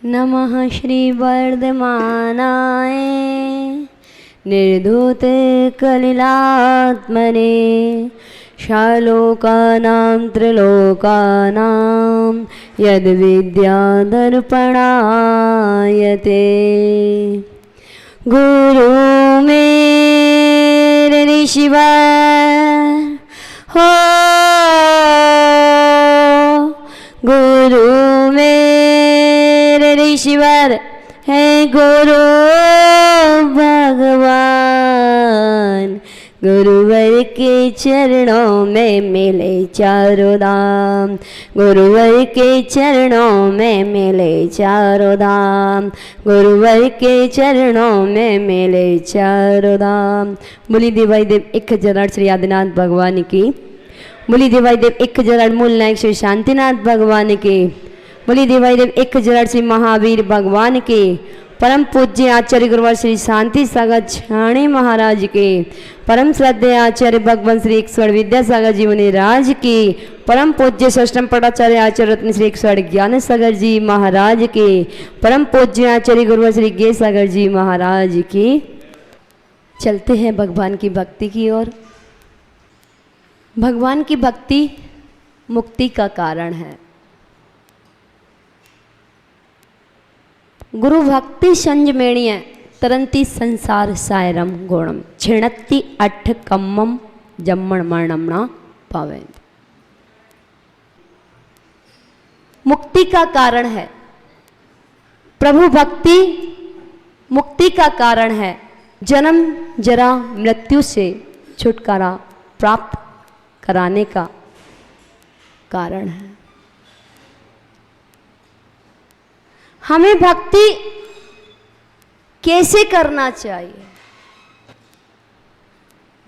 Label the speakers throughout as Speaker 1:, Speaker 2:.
Speaker 1: नमः श्री वर्धमानाय निर्धूत कलिलात्मने शालोकानां त्रिलोकानां यद्विद्यादर्पणायते। गुरु मेरे ऋषिवर हो, गुरु मेरे ऋषिवर है गुरु भगवान। गुरुवर के चरणों में मिले चारों धाम, गुरुवर के चरणों में मिले चारों धाम, गुरुवर के चरणों में मिले चारों धाम। बोली देवाई देव 1008 श्री आदिनाथ भगवान की, बोली देवाई देव 1008 मूल नायक श्री शांतिनाथ भगवान की, बोली देवाई देव 1008 श्री महावीर भगवान के, परम पूज्य आचार्य गुरुवर श्री शांति सागर छाणी महाराज के, परम श्रद्धेय आचार्य भगवान श्री 108 विद्यासागर जी मुनि राज की, परम पूज्य षष्ठम पटाचार्य आचार्य रत्न श्री 108 ज्ञान सागर जी महाराज के, परम पूज्य आचार्य गुरुवर श्री गे सागर जी महाराज की। चलते हैं भगवान की भक्ति की ओर। भगवान की भक्ति मुक्ति का कारण है। गुरु भक्ति संजमेणीय तरंती संसार सायरम गुणम छिणत्ति अठ कम्मम जम्मण मरणम न पावे। मुक्ति का कारण है। प्रभु भक्ति मुक्ति का कारण है। जन्म जरा मृत्यु से छुटकारा प्राप्त कराने का कारण है। हमें भक्ति कैसे करना चाहिए?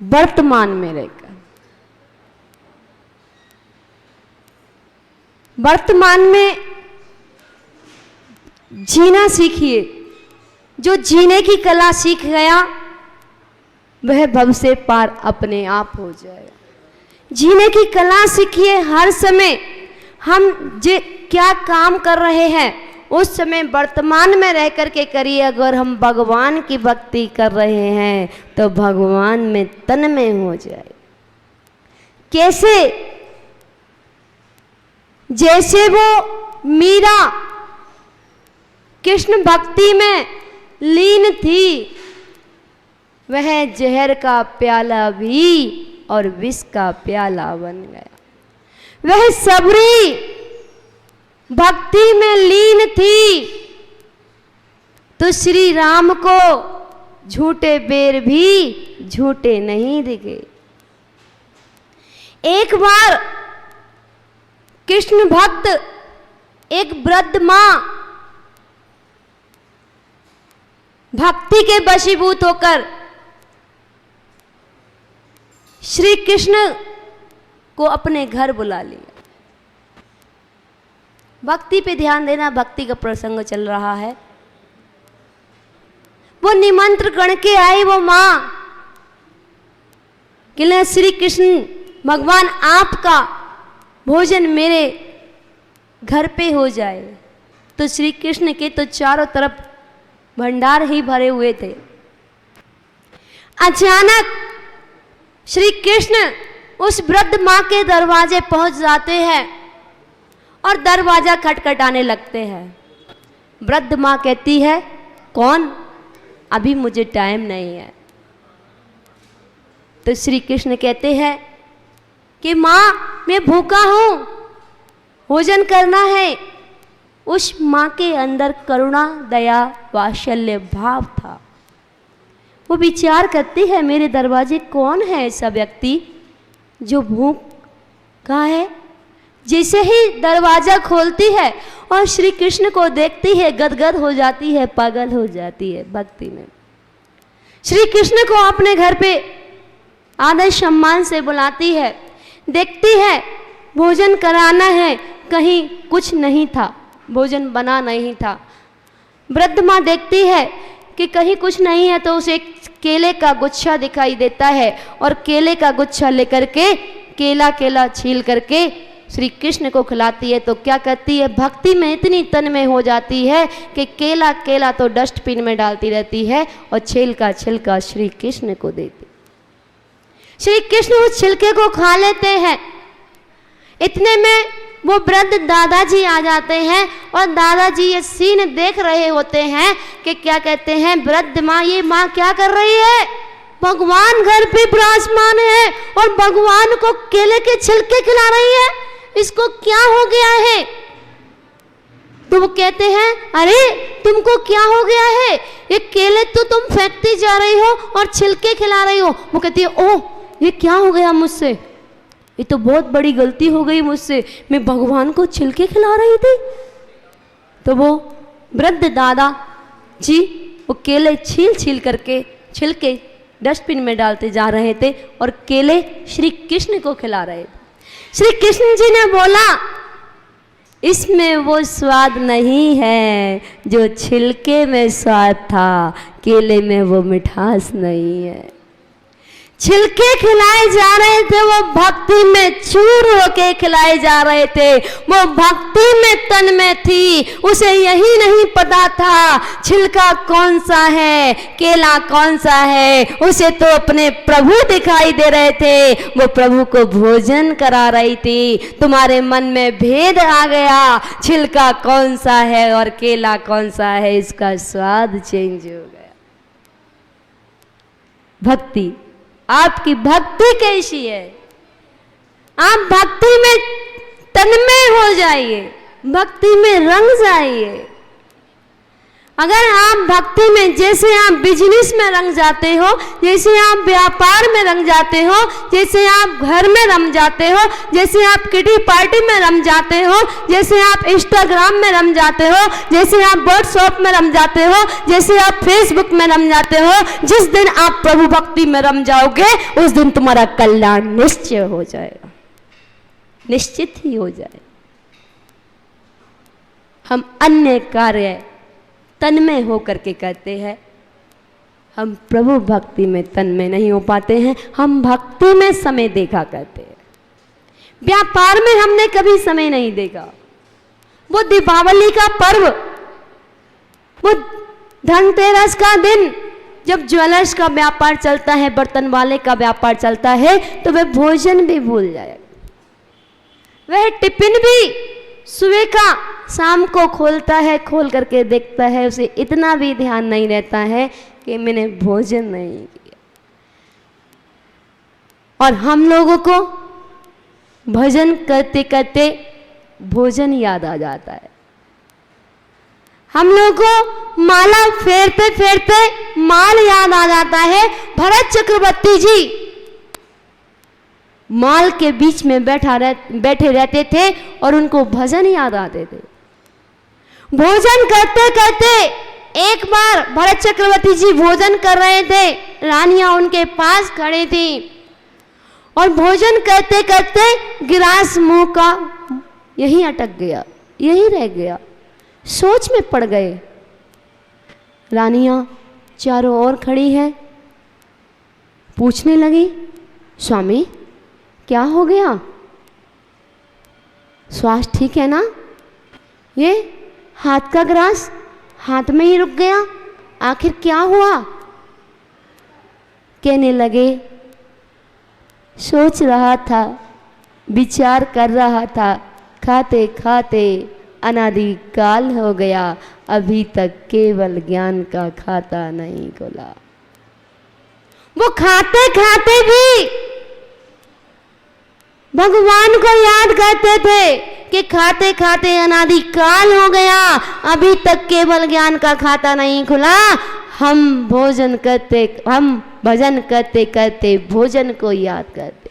Speaker 1: वर्तमान में रहकर, वर्तमान में जीना सीखिए। जो जीने की कला सीख गया वह भव से पार अपने आप हो जाएगा। जीने की कला सीखिए। हर समय हम क्या काम कर रहे हैं उस समय वर्तमान में रह कर के करिए। अगर हम भगवान की भक्ति कर रहे हैं तो भगवान में तन में हो जाए। कैसे? जैसे वो मीरा कृष्ण भक्ति में लीन थी, वह जहर का प्याला भी और विष का प्याला बन गया। वह सबरी भक्ति में लीन थी तो श्री राम को झूठे बेर भी झूठे नहीं दिखे। एक बार कृष्ण भक्त एक वृद्ध मां भक्ति के वशीभूत होकर श्री कृष्ण को अपने घर बुला लिया। भक्ति पे ध्यान देना, भक्ति का प्रसंग चल रहा है। वो निमंत्रण गण के आई वो मां कि श्री कृष्ण भगवान आपका भोजन मेरे घर पे हो जाए। तो श्री कृष्ण के तो चारों तरफ भंडार ही भरे हुए थे। अचानक श्री कृष्ण उस वृद्ध मां के दरवाजे पहुंच जाते हैं और दरवाजा खटखटाने लगते हैं। वृद्ध मां कहती है, कौन? अभी मुझे टाइम नहीं है। तो श्री कृष्ण कहते हैं कि मां मैं भूखा हूं, भोजन करना है। उस मां के अंदर करुणा, दया, वात्सल्य भाव था। वो विचार करती है, मेरे दरवाजे कौन है ऐसा व्यक्ति जो भूखा है। जैसे ही दरवाजा खोलती है और श्री कृष्ण को देखती है, गदगद हो जाती है, पागल हो जाती है भक्ति में। श्री कृष्ण को अपने घर पे आदर सम्मान से बुलाती है। देखती है भोजन कराना है, कहीं कुछ नहीं था, भोजन बना नहीं था। वृद्ध माँ देखती है कि कहीं कुछ नहीं है तो उसे केले का गुच्छा दिखाई देता है और केले का गुच्छा लेकर के केला छील करके श्री कृष्ण को खिलाती है तो क्या करती है, भक्ति में इतनी तन्मय हो जाती है कि केला केला तो डस्टबिन में डालती रहती है और छील का छिलका श्री कृष्ण को देती। श्री कृष्ण उस छिलके को खा लेते हैं। इतने में वो वृद्ध दादाजी आ जाते हैं और दादाजी ये सीन देख रहे होते हैं कि क्या कहते हैं, वृद्ध माँ, ये माँ क्या कर रही है, भगवान घर पे विराजमान है और भगवान को केले के छिलके खिला रही है, इसको क्या हो गया है। तो वो कहते हैं, अरे तुमको क्या हो गया है, ये केले तो तुम फेंकती जा रही हो और छिलके खिला रही हो। वो कहती है, ओह ये क्या हो गया मुझसे, ये तो बहुत बड़ी गलती हो गई मुझसे, मैं भगवान को छिलके खिला रही थी। तो वो वृद्ध दादा जी वो केले छील छील करके छिलके डस्टबिन में डालते जा रहे थे और केले श्री कृष्ण को खिला रहे थे। श्री कृष्ण जी ने बोला, इसमें वो स्वाद नहीं है जो छिलके में स्वाद था, केले में वो मिठास नहीं है। छिलके खिलाए जा रहे थे, वो भक्ति में चूर होके खिलाए जा रहे थे, वो भक्ति में तन में थी, उसे यही नहीं पता था छिलका कौन सा है, केला कौन सा है, उसे तो अपने प्रभु दिखाई दे रहे थे, वो प्रभु को भोजन करा रही थी। तुम्हारे मन में भेद आ गया, छिलका कौन सा है और केला कौन सा है, इसका स्वाद चेंज हो गया। भक्ति, आपकी भक्ति कैसी है, आप भक्ति में तन्मय हो जाइए, भक्ति में रंग जाइए। अगर आप भक्ति में, जैसे आप बिजनेस में रंग जाते हो, जैसे आप व्यापार में रंग जाते हो, जैसे आप घर में रम जाते हो, जैसे आप किटी पार्टी में रम जाते हो, जैसे आप इंस्टाग्राम में रम जाते हो, जैसे आप व्हाट्सएप में रम जाते हो, जैसे आप फेसबुक में रम जाते हो, जिस दिन आप प्रभु भक्ति में रम जाओगे उस दिन तुम्हारा कल्याण निश्चय हो जाएगा, निश्चित ही हो जाए। हम अन्य कार्य तन्मय हो करके करते हैं, हम प्रभु भक्ति में तन्मय नहीं हो पाते हैं, हम भक्ति में समय देखा करते हैं। व्यापार में हमने कभी समय नहीं देखा। वो दीपावली का पर्व, वो धनतेरस का दिन, जब ज्वेलर्स का व्यापार चलता है, बर्तन वाले का व्यापार चलता है, तो वह भोजन भी भूल जाएगा, वह टिफिन भी सुबह का शाम को खोलता है, खोल करके देखता है, उसे इतना भी ध्यान नहीं रहता है कि मैंने भोजन नहीं किया। और हम लोगों को भजन करते करते भोजन याद आ जाता है। हम लोगों को माला फेरते फेरते माल याद आ जाता है। भरत चक्रवर्ती जी माल के बीच में बैठे रहते थे और उनको भजन याद आते थे। भोजन करते करते एक बार भरत चक्रवर्ती जी भोजन कर रहे थे, रानियां उनके पास खड़ी थी और भोजन करते करते गिलास मुंह का यहीं अटक गया, यहीं रह गया, सोच में पड़ गए। रानियां चारों ओर खड़ी हैं, पूछने लगी, स्वामी क्या हो गया, स्वास्थ्य ठीक है ना, ये हाथ का ग्रास हाथ में ही रुक गया, आखिर क्या हुआ। कहने लगे, सोच रहा था, विचार कर रहा था, खाते खाते अनादि काल हो गया, अभी तक केवल ज्ञान का खाता नहीं खुला। वो खाते खाते भी भगवान को याद करते थे कि खाते खाते अनादि काल हो गया, अभी तक केवल ज्ञान का खाता नहीं खुला। हम भोजन करते, हम भजन करते करते भोजन को याद करते।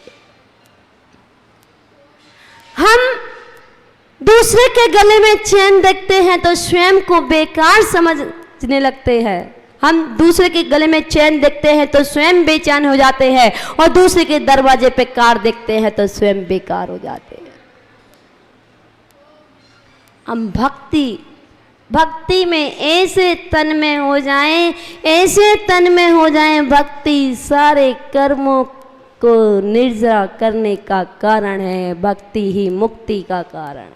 Speaker 1: हम दूसरे के गले में चैन देखते हैं तो स्वयं को बेकार समझने लगते हैं। हम दूसरे के गले में चैन देखते हैं तो स्वयं बेचैन हो जाते हैं और दूसरे के दरवाजे पे कार देखते हैं तो स्वयं बेकार हो जाते हैं। हम भक्ति में ऐसे तन में हो जाएं, ऐसे तन में हो जाएं, भक्ति सारे कर्मों को निर्जरा करने का कारण है, भक्ति ही मुक्ति का कारण।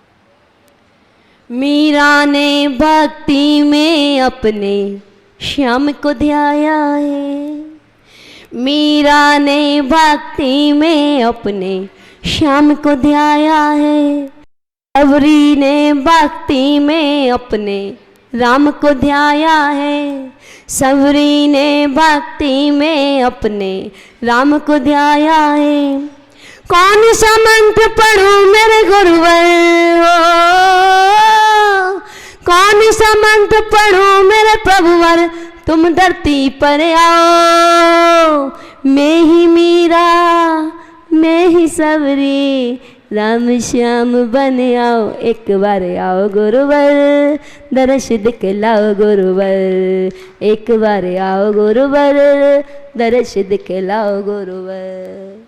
Speaker 1: मीरा ने भक्ति में अपने श्याम को ध्याया है, मीरा ने भक्ति में अपने श्याम को ध्याया है, सबरी ने भक्ति में अपने राम को ध्याया है, सबरी ने भक्ति में अपने राम को ध्याया है। कौन सा मंत्र पढ़ूं मेरे गुरुवर हो, कौन सा मंत्र पढ़ूं मेरे प्रभुवर, तुम धरती पर आओ। मैं ही मीरा मैं ही सबरी, राम श्याम बन आओ, एक बार आओ गुरुवर, दर्श दिखलाओ गुरुवर, एक बार आओ गुरुवर, दर्श दिखलाओ गुरुवर।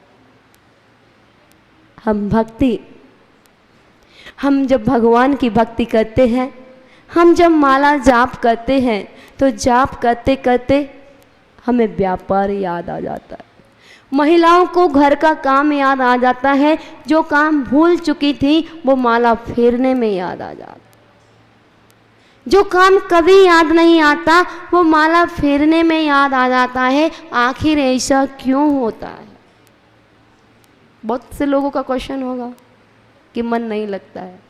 Speaker 1: हम जब भगवान की भक्ति करते हैं, हम जब माला जाप करते हैं, तो जाप करते करते हमें व्यापार याद आ जाता है, महिलाओं को घर का काम याद आ जाता है, जो काम भूल चुकी थी वो माला फेरने में याद आ जाता, जो काम कभी याद नहीं आता वो माला फेरने में याद आ जाता है। आखिर ऐसा क्यों होता है? बहुत से लोगों का क्वेश्चन होगा कि मन नहीं लगता है,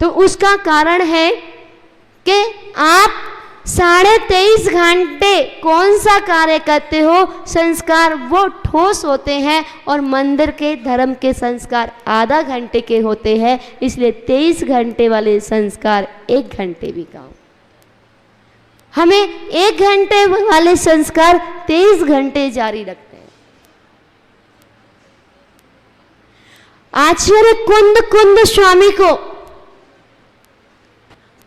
Speaker 1: तो उसका कारण है कि आप 23.5 घंटे कौन सा कार्य करते हो, संस्कार वो ठोस होते हैं, और मंदिर के धर्म के संस्कार आधा घंटे के होते हैं, इसलिए 23 घंटे वाले संस्कार 1 घंटे भी काम। हमें 1 घंटे वाले संस्कार 23 घंटे जारी रखते हैं। आचार्य कुंद स्वामी को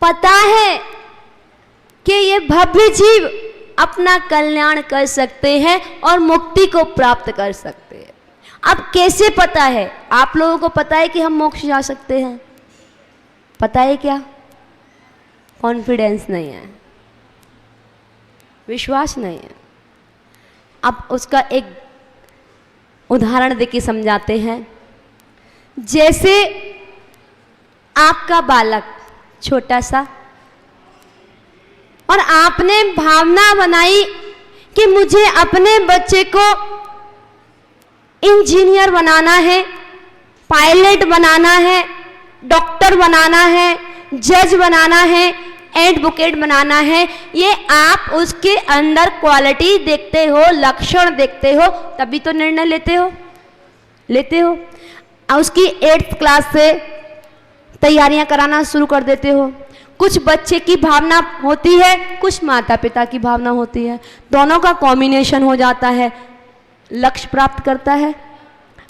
Speaker 1: पता है कि ये भव्य जीव अपना कल्याण कर सकते हैं और मुक्ति को प्राप्त कर सकते हैं। अब कैसे पता है? आप लोगों को पता है कि हम मोक्ष जा सकते हैं? पता है क्या? कॉन्फिडेंस नहीं है, विश्वास नहीं है। अब उसका एक उदाहरण देके समझाते हैं। जैसे आपका बालक छोटा सा, और आपने भावना बनाई कि मुझे अपने बच्चे को इंजीनियर बनाना है, पायलट बनाना है, डॉक्टर बनाना है, जज बनाना है, एडवोकेट बनाना है। ये आप उसके अंदर क्वालिटी देखते हो, लक्षण देखते हो, तभी तो निर्णय लेते हो। उसकी 8th क्लास से तैयारियां कराना शुरू कर देते हो। कुछ बच्चे की भावना होती है, कुछ माता पिता की भावना होती है, दोनों का कॉम्बिनेशन हो जाता है, लक्ष्य प्राप्त करता है।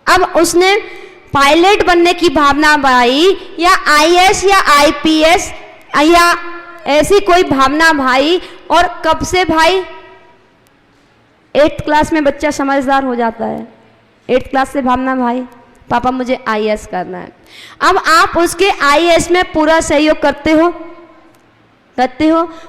Speaker 1: अब उसने पायलट बनने की भावना भाई, या IAS या IPS या ऐसी कोई भावना भाई, और कब से भाई 8th क्लास में बच्चा समझदार हो जाता है। 8th क्लास से भावना भाई पापा मुझे IAS करना है। अब आप उसके IAS में पूरा सहयोग करते हो।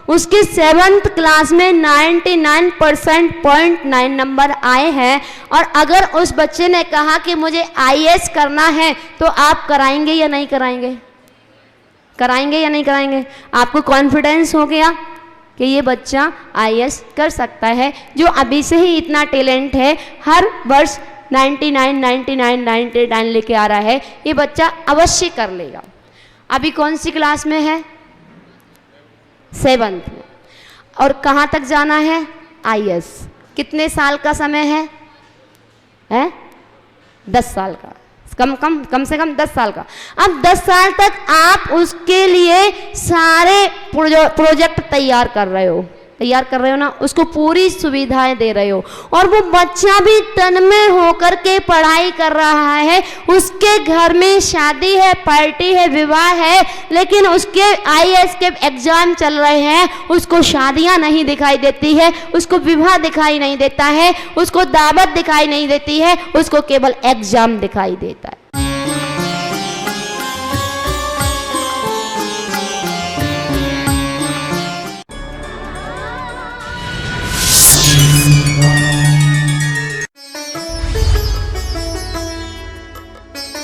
Speaker 1: उसके 7th क्लास में 99.9 नंबर आए हैं, और अगर उस बच्चे ने कहा कि मुझे IAS करना है, तो आप कराएंगे या नहीं कराएंगे? कराएंगे या नहीं कराएंगे? आपको कॉन्फिडेंस हो गया कि ये बच्चा IAS कर सकता है, जो अभी से ही इतना टैलेंट है, हर वर्ष 99 लेके आ रहा है, ये बच्चा अवश्य कर लेगा। अभी कौन सी क्लास में है? 7th में। और कहाँ तक जाना है? IAS। कितने साल का समय है? 10 साल का, कम से कम 10 साल का। अब 10 साल तक आप उसके लिए सारे प्रोजेक्ट तैयार कर रहे हो ना, उसको पूरी सुविधाएं दे रहे हो, और वो बच्चा भी तन्मय होकर के पढ़ाई कर रहा है। उसके घर में शादी है, पार्टी है, विवाह है, लेकिन उसके IAS के एग्जाम चल रहे हैं, उसको शादियां नहीं दिखाई देती है, उसको विवाह दिखाई नहीं देता है, उसको दावत दिखाई नहीं देती है, उसको केवल एग्जाम दिखाई देता है।